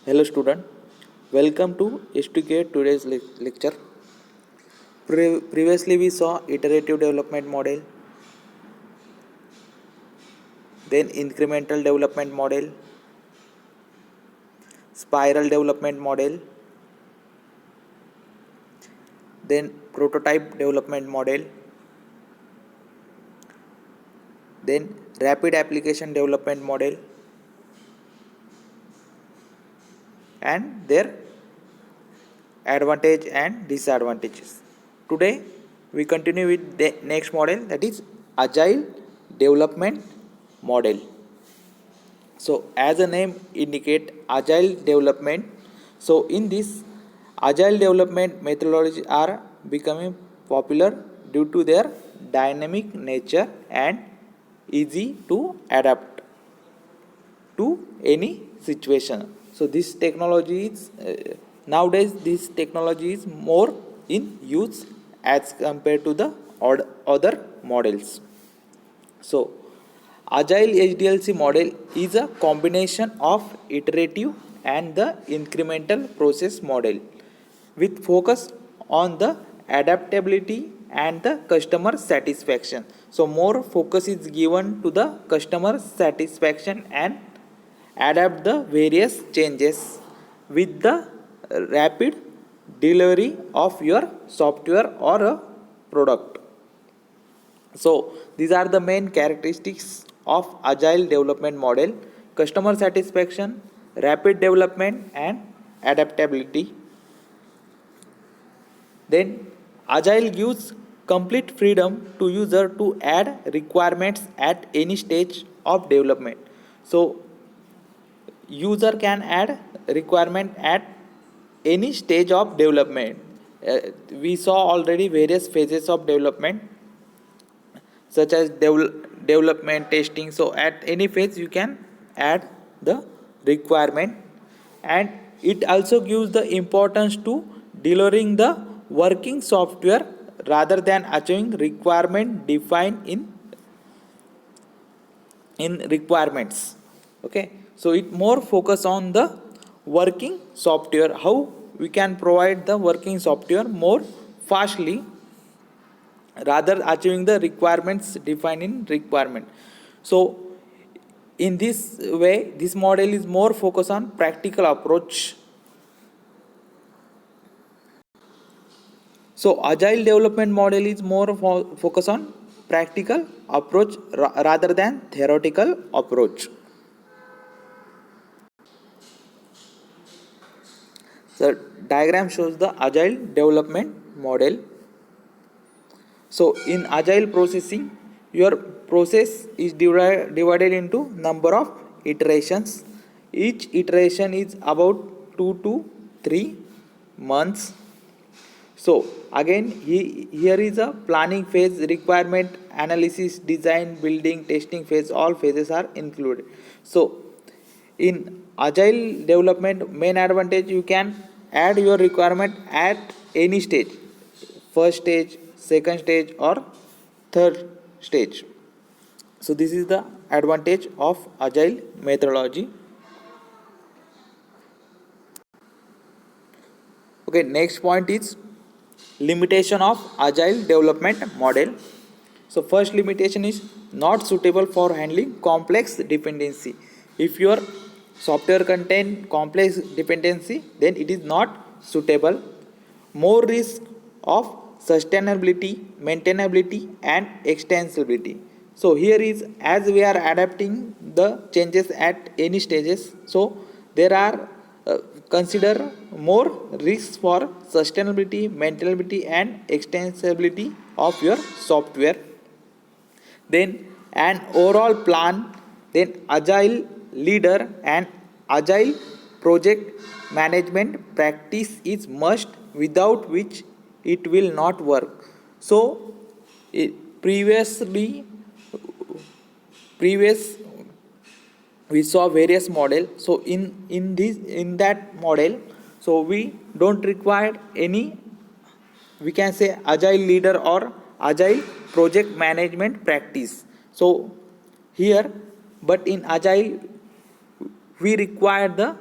Hello student, welcome to STK today's lecture. Previously we saw iterative development model, then incremental development model, spiral development model, then prototype development model, then rapid application development model and their advantage and disadvantages. Today we continue with the next model, that is agile development model. So as a name indicate agile development, so in this agile development methodologies are becoming popular due to their dynamic nature and easy to adapt to any situation. So this technology is nowadays this technology is more in use as compared to the other models. So agile HDLC model is a combination of iterative and the incremental process model with focus on the adaptability and the customer satisfaction. So more focus is given to the customer satisfaction and adapt the various changes with the rapid delivery of your software or a product. So these are the main characteristics of agile development model: customer satisfaction, rapid development and adaptability. Then agile gives complete freedom to user to add requirements at any stage of development. So user can add requirement at any stage of development. We saw already various phases of development such as development, testing. So at any phase you can add the requirement, and it also gives the importance to delivering the working software rather than achieving requirement defined in requirements. Okay, so it more focus on the working software, how we can provide the working software more fastly rather achieving the requirements defined in requirement. So in this way this model is more focused on practical approach. So agile development model is more focused on practical approach rather than theoretical approach. The diagram shows the agile development model. So in agile processing, your process is divided into number of iterations. Each iteration is about 2 to 3 months. So again here is a planning phase, requirement analysis, design, building, testing phase. All phases are included. So in agile development, main advantage, you can add your requirement at any stage, first stage, second stage or third stage. So this is the advantage of agile methodology. Okay, next point is limitation of agile development model. So first limitation is not suitable for handling complex dependency. If your software contain complex dependency, then it is not suitable. More risk of sustainability, maintainability and extensibility. So here is, as we are adapting the changes at any stages, so there are consider more risks for sustainability, maintainability and extensibility of your software. Then an overall plan, then agile leader and agile project management practice is must, without which it will not work. So previously previous we saw various model. So in that model, so we don't require any, we can say, agile leader or agile project management practice. So here, but in agile we require the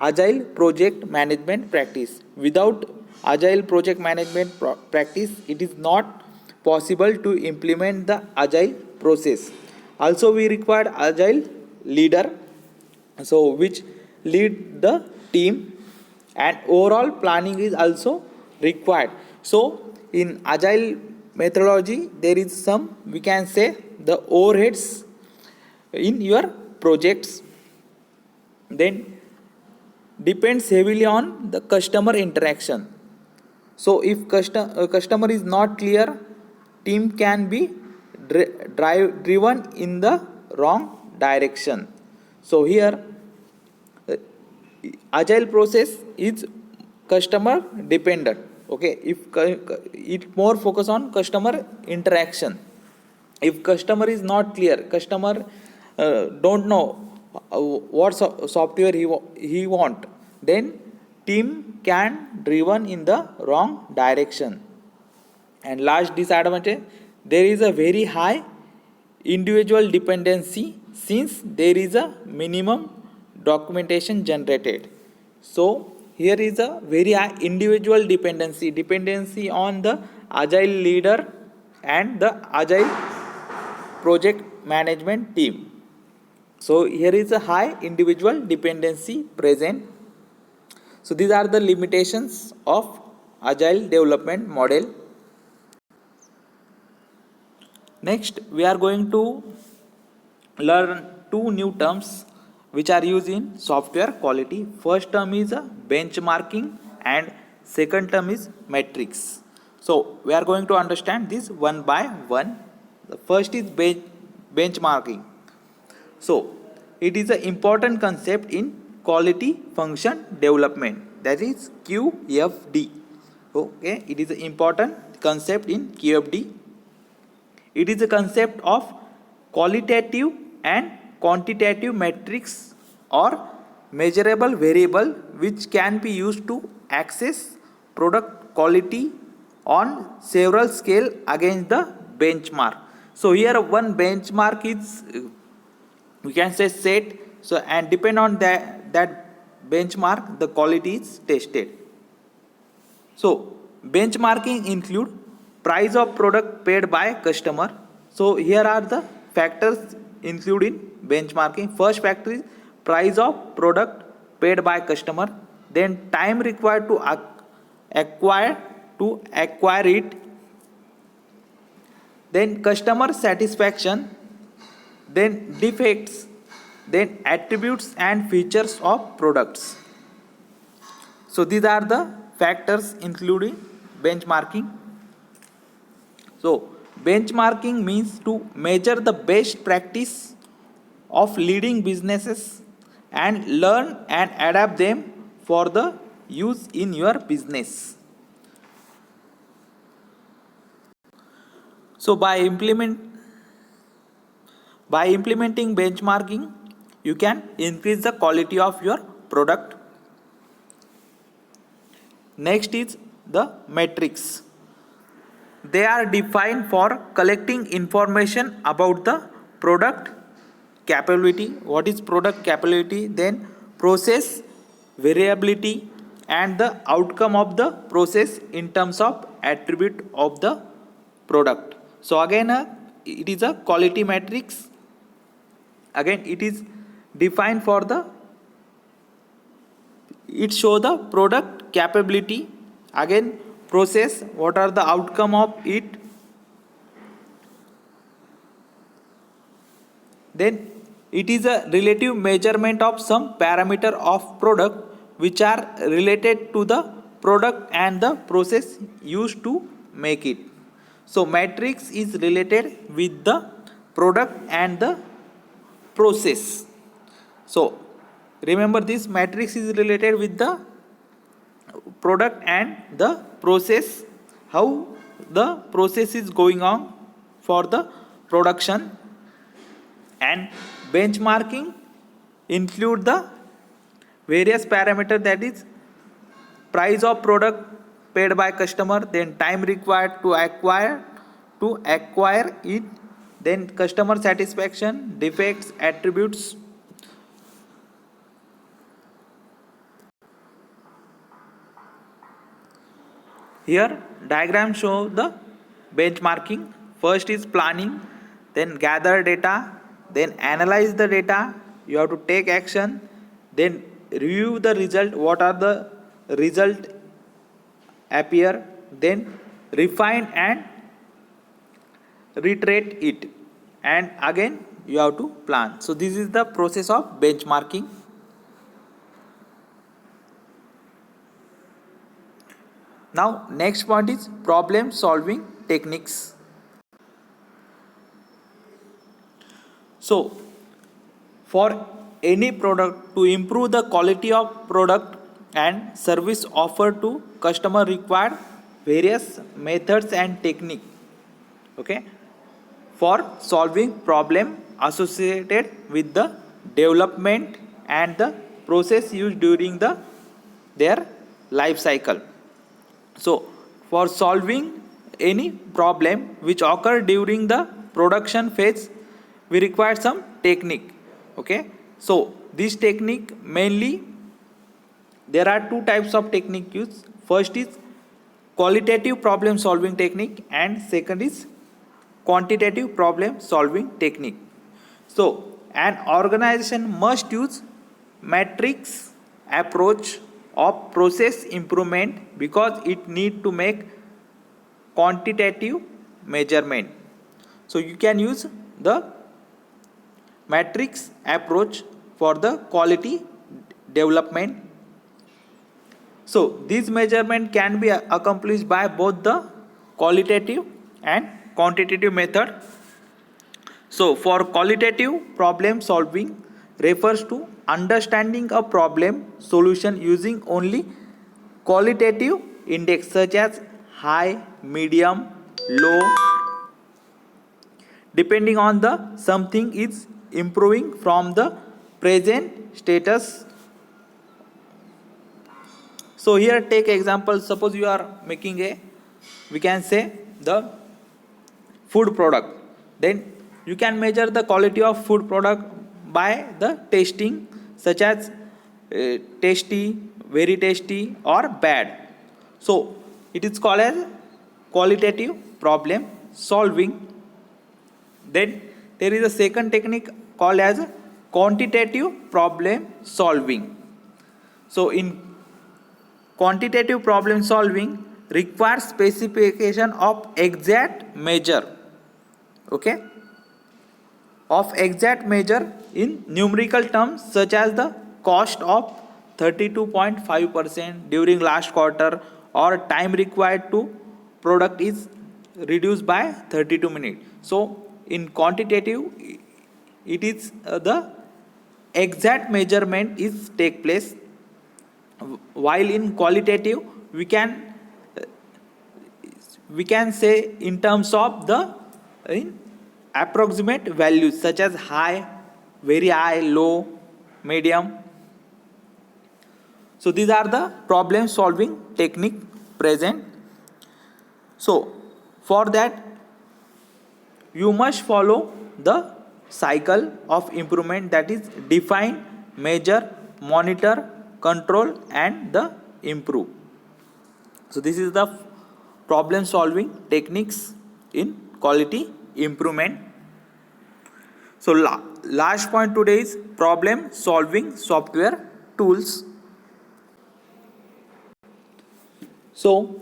agile project management practice. Without agile project management practice, it is not possible to implement the agile process. Also, we require agile leader, so which lead the team, and overall planning is also required. So in agile methodology, there is some, we can say, the overheads in your projects, then depends heavily on the customer interaction. So if customer is not clear, team can be driven in the wrong direction. So here agile process is customer dependent. Okay, if it more focus on customer interaction. If customer is not clear, customer don't know what software he want, then team can driven in the wrong direction. And last disadvantage, there is a very high individual dependency since there is a minimum documentation generated. So here is a very high individual dependency on the agile leader and the agile project management team. So here is a high individual dependency present. So these are the limitations of agile development model. Next, we are going to learn two new terms which are used in software quality. First term is benchmarking and second term is metrics. So we are going to understand this one by one. The first is benchmarking. So it is an important concept in quality function development, that is QFD. Okay, it is an important concept in QFD. It is a concept of qualitative and quantitative metrics or measurable variable which can be used to assess product quality on several scale against the benchmark. So here one benchmark is, we can say, set. So and depend on that benchmark, the quality is tested. So benchmarking include price of product paid by customer. So here are the factors included in benchmarking. First factor is price of product paid by customer, then time required to acquire it, then customer satisfaction, then defects, then attributes and features of products. So these are the factors including benchmarking. So benchmarking means to measure the best practice of leading businesses and learn and adapt them for the use in your business. So by implementing benchmarking, you can increase the quality of your product. Next is the metrics. They are defined for collecting information about the product capability. What is product capability? Then process variability and the outcome of the process in terms of attribute of the product. So again it is a quality matrix. Again it is defined for the, it show the product capability, again process, what are the outcome of it, then it is a relative measurement of some parameter of product which are related to the product and the process used to make it. So matrix is related with the product and the process. So remember, this matrix is related with the product and the process, how the process is going on for the production. And benchmarking include the various parameter, that is price of product paid by customer, then time required to acquire it, then customer satisfaction, defects, attributes. Here diagram show the benchmarking. First is planning, then gather data, then analyze the data, you have to take action, then review the result, what are the result appear, then refine and reiterate it, and again you have to plan. So this is the process of benchmarking. Now next point is problem solving techniques. So for any product, to improve the quality of product and service offered to customer require various methods and technique. Okay, for solving problem associated with the development and the process used during their life cycle. So for solving any problem which occur during the production phase, we require some technique. Okay, so this technique mainly there are two types of technique used. First is qualitative problem solving technique and second is quantitative problem solving technique. So an organization must use matrix approach of process improvement because it need to make quantitative measurement. So you can use the matrix approach for the quality development. So this measurement can be accomplished by both the qualitative and quantitative method. So for qualitative problem solving refers to understanding a problem solution using only qualitative index such as high, medium, low, depending on the something is improving from the present status. So here take example, suppose you are making we can say the food product, then you can measure the quality of food product by the testing such as tasty, very tasty or bad. So it is called as qualitative problem solving. Then there is a second technique called as quantitative problem solving. So in quantitative problem solving requires specification of exact measure, okay, of exact measure in numerical terms such as the cost of 32.5% during last quarter or time required to product is reduced by 32 minutes. So in quantitative it is the exact measurement is take place, while in qualitative we can say in terms of the approximate values such as high, very high, low, medium. So these are the problem solving technique present. So for that you must follow the cycle of improvement, that is define, measure, monitor, control and the improve. So this is the problem solving techniques in quality improvement. So last point today is problem solving software tools. So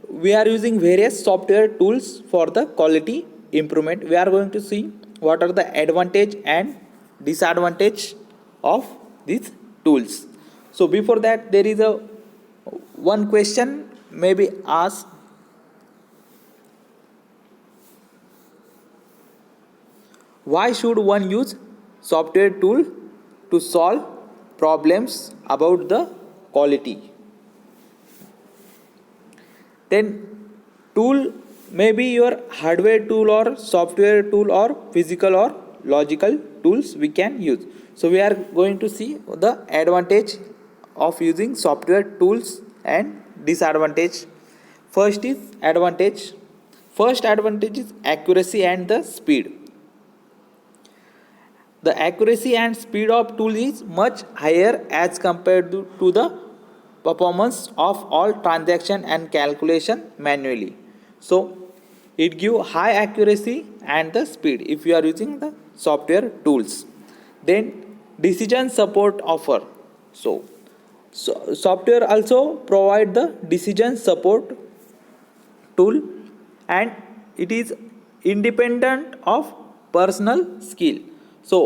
we are using various software tools for the quality improvement. We are going to see what are the advantage and disadvantage of these tools. So before that there is a one question may be asked. Why should one use software tool to solve problems about the quality? Then tool may be your hardware tool or software tool or physical or logical tools we can use. So we are going to see the advantage of using software tools and disadvantage. First is advantage. First advantage is accuracy and the speed. The accuracy and speed of tool is much higher as compared to the performance of all transaction and calculation manually. So it give high accuracy and the speed if you are using the software tools. Then decision support offer. So software also provide the decision support tool, and it is independent of personal skill. So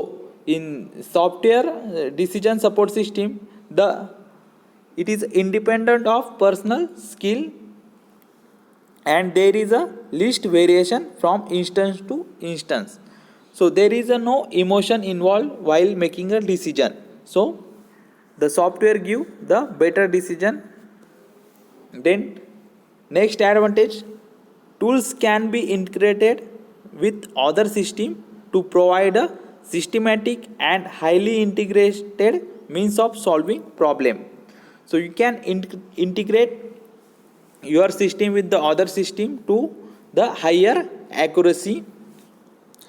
in software decision support system, the it is independent of personal skill, and there is a least variation from instance to instance. So there is a no emotion involved while making a decision. So the software give the better decision. Then next advantage, tools can be integrated with other system to provide a systematic and highly integrated means of solving problem. So you can integrate your system with the other system to the higher accuracy.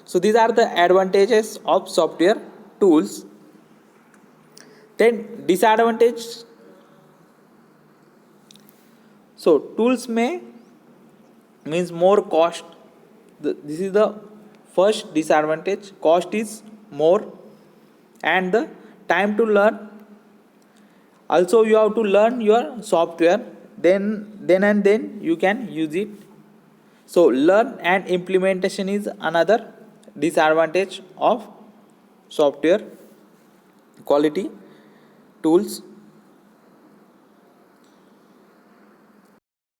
So these are the advantages of software tools. Then disadvantage. So tools may means more cost. This is the first disadvantage. Cost is more, and the time to learn. Also you have to learn your software, then you can use it. So learn and implementation is another disadvantage of software quality tools.